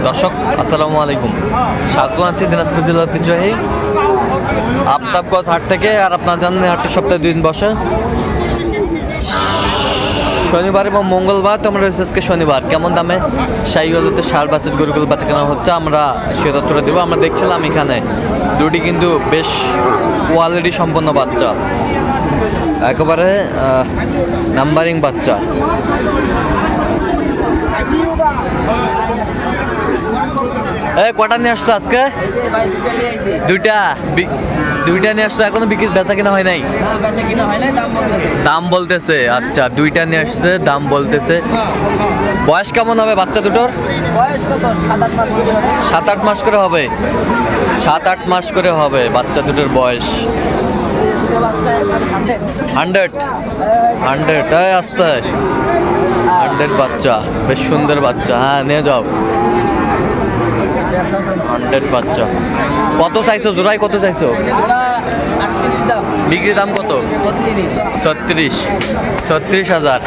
দর্শক আসসালামু আলাইকুম, স্বাগত আছি দিনাজপুর জেলার ঐতিহ্যবাহী আফতাবগঞ্জ হাট থেকে। আর আপনারা জানেন হাটটি সপ্তাহে 2 দিন বসে, শনিবার এবং মঙ্গলবার। তো আমরা রয়েছে আজকে শনিবার। কেমন দামে শাহিওয়ালতে সার বাসের গরুগুলো বাচ্চা কেনা হচ্ছে আমরা সে তথ্যটা দেবো। আমরা দেখছিলাম এখানে দুটি কিন্তু বেশ কোয়ালিটি সম্পন্ন বাচ্চা, একেবারে নাম্বারিং বাচ্চা। কটা নিয়ে আসতো আজকে? দুইটা নিয়ে আসছো, এখনো বিক্রি বেচা কিনা হয় নাই? দাম বলতেছে। আচ্ছা, দুইটা নিয়ে আসছে, দাম বলতেছে। বয়স কেমন হবে বাচ্চা দুটোর? 7-8 মাস করে হবে। 7-8 মাস করে হবে বাচ্চা দুটোর বয়স। 100 আসতে 100 বাচ্চা, বেশ সুন্দর বাচ্চা। হ্যাঁ, নিয়ে যাও। 100 বাচ্চা। কত চাইছো জোড়ায়? কত চাইছো? বিক্রি দাম কত? 36,000।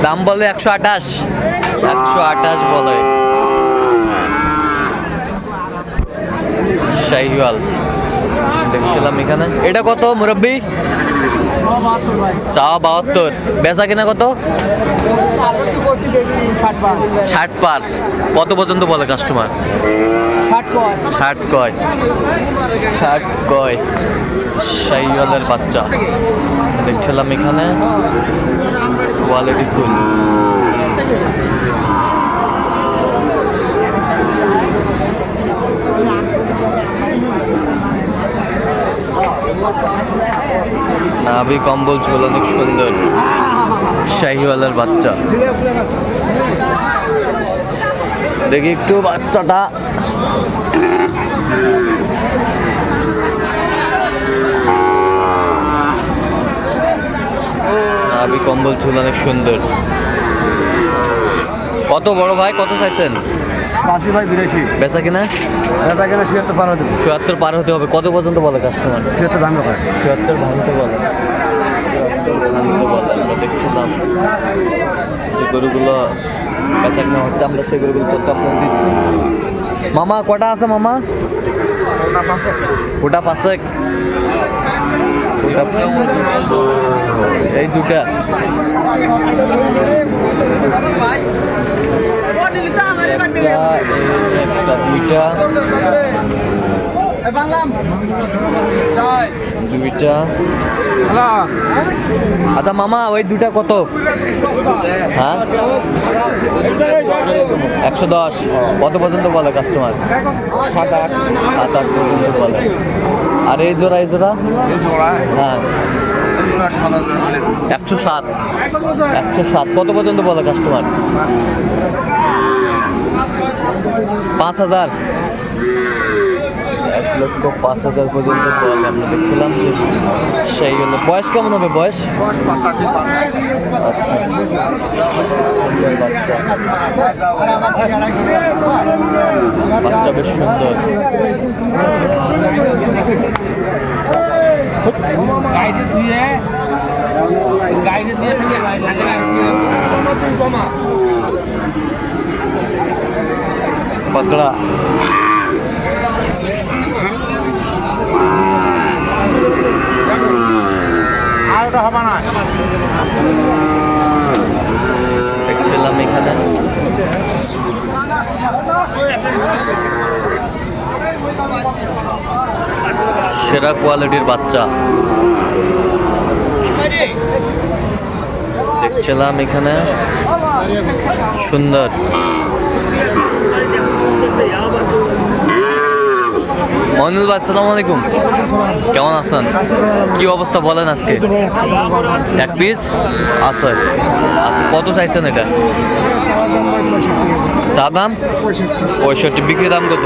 দাম বলে 128 বলে। শাহিওয়াল দেখছিলাম এখানে। এটা কত মুরব্বি? চা 72, বেচা কিনা কত? 60 পার। কত পর্যন্ত বলে কাস্টমার? 60 কয়। শাহিওয়ালের বাচ্চা দেখছিলাম এখানে, কোয়ালিটি ফুল। নাভি কম্বল ঝোল অনেক সুন্দর, শাহিওয়ালের বাচ্চা। দেখি একটু বাচ্চাটা। নাভি কম্বল ঝোল অনেক সুন্দর। কত বড় ভাই, কত চাইছেন? 80 ভাই 82। বেচা কিনা? 76 পার হতে হবে। 76 পার হতে হবে। কত পর্যন্ত বলে কাস্টমার? 76 ভাঙতে পারে। 76 ভাঙতে বলে। আমরা দেখছিলাম যে গরুগুলো বেচা কিনা হচ্ছে, আমরা সেই গরুগুলো তথ্য আপনাদের দিচ্ছি। মামা কটা আছে মামা? ওটা 5 এই দুটা। দুইটা। আচ্ছা মামা, ওই দুটা কত? হ্যাঁ, 110। কত পর্যন্ত বলে কাস্টমার? 7-8 পর্যন্ত বলে। আর এই জোড়া? হ্যাঁ, 107। কত পর্যন্ত বলে কাস্টমার? 5,000। 1,05,000 পর্যন্ত বলে। আমরা দেখছিলাম যে সেই হলো। বয়স কেমন হবে? বয়স 5-7। আচ্ছা, বাচ্চা বেশ সুন্দর। পাকড়া আর ওটা হবে না। দেখছিলাম এখানে সেরা কোয়ালিটির বাচ্চা দেখছিলাম এখানে, সুন্দর। মইনুল ভাই আসসালামু আলাইকুম, কেমন আছেন? কি অবস্থা বলেন আজকে? 1 পিস আছে। আচ্ছা, কত চাইছেন এটা? চা দাম 65। বিক্রি দাম কত?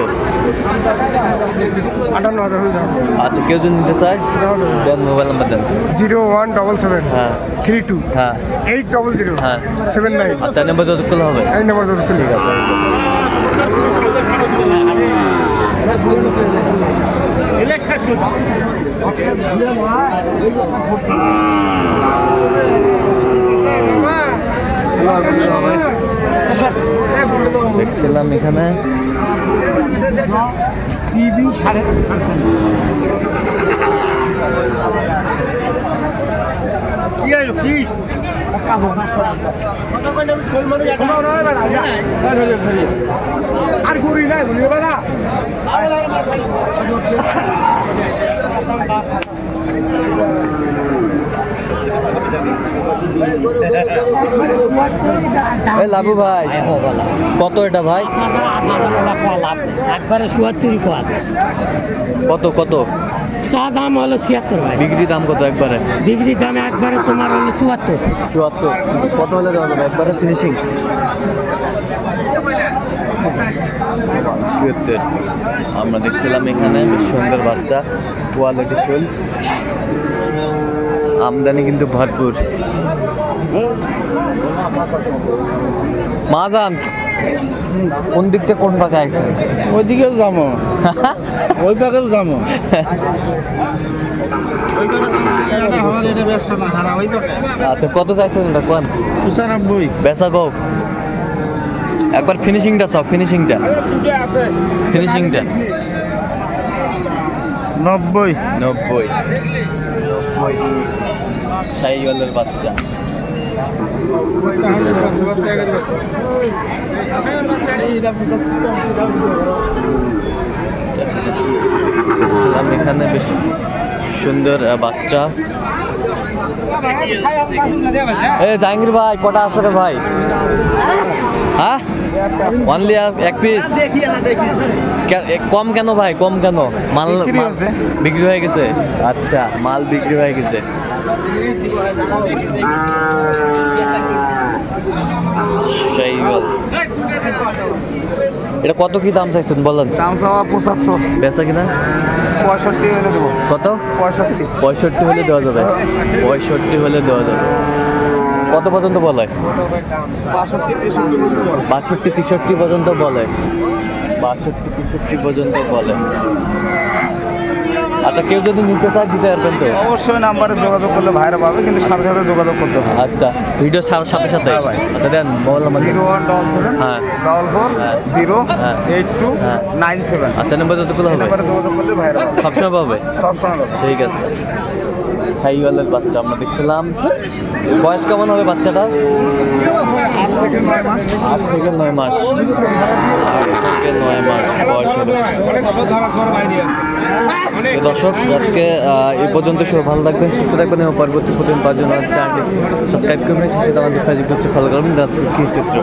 58,000। আচ্ছা, কেউ যদি নিতে চায় দেন, মোবাইল নাম্বার দেন। 0177 হ্যাঁ 32 হ্যাঁ 800 হ্যাঁ 79। আচ্ছা, নাম্বার যত করলে হবে। এই নাম্বার যত খুলি। ঠিক আছে। দেখছিলাম এখানে আর ঘুরি নাই বুঝলি না এই লাভু ভাই কত এটা ভাই? একবারে ৭৪ কোয়া কত কত চা দাম হলো ৭৬ ভাই, বিক্রি দাম কত একবারে? বিক্রি দাম একবারে তোমার হলো ৭৪। 74 কত হলে দেওয়া যাবে একবারে ফিনিশিং? ৭৬। আমরা দেখছিলাম এখানে বেশ সুন্দর বাচ্চা, কোয়ালিটি ফুল, আমদানি কিন্তু ভরপুর। মাজান কোন দিক থেকে কোন পাকে আছে? ওইদিকেও যাবো, ওই পাকেও যাবো। আচ্ছা কত চাইছেন এটা কোন? 95 বেচা কও একবার ফিনিশিংটা চাও, ফিনিশিংটা 90 90 শাহিওয়ালের বাচ্চা। দেখছিলাম এখানে বেশ সুন্দর বাচ্চা। এ জাহাঙ্গীর ভাই কটা আছে রে ভাই? হ্যাঁ অনলি এক পিস। কম কেন ভাই, কম কেন? মাল বিক্রি হয়ে গেছে? আচ্ছা মাল বিক্রি হয়ে গেছে। শাহিওয়াল এটা কত কি দাম চাইছেন বলেন? দাম চাওয়া 75, বেচা কিনা 65 হলে দেবো। কত? 65 65 হলে দেওয়া যাবে, 65 হলে দেওয়া যাবে। কত পর্যন্ত বলে? 62 63 পর্যন্ত বলে, 62 63 পর্যন্ত বলে। আচ্ছা কেউ যদি নিতে চায় দিতে পারবেন তো? অবশ্যই নাম্বারে যোগাযোগ করলে ভাইরা পাবে, কিন্তু সাথে সাথে যোগাযোগ করতে হবে। আচ্ছা ভিডিও সাথে সাথে হ্যাঁ ভাই। আচ্ছা দেন মোবাইল নাম্বার। 0177 হ্যাঁ 44 হ্যাঁ। 082 হ্যাঁ। 97। আচ্ছা নাম্বার যতগুলো এই হবে নাম্বারে যোগাযোগ করলে ভাইরা পাবে, সবসময় পাবে। সবসময় পাবে। ঠিক আছে। শাহিওয়ালের বাচ্চা আমরা দেখছিলাম। বয়স কেমন হবে বাচ্চাটা? 8 থেকে 9 মাস। 8 থেকে 9 মাস, 8 থেকে 9 মাস বয়স হবে। তো দর্শক আজকে এই পর্যন্ত সব ভালো থাকবেন, সুস্থ থাকবেন এবং পরবর্তী প্রতিদিন পাওয়ার জন্য চ্যানেলটি সাবস্ক্রাইব করবেন, সেই সাথে আমাদের ফেসবুক পেজটি ফলো করবেন। দাস কি চিত্র।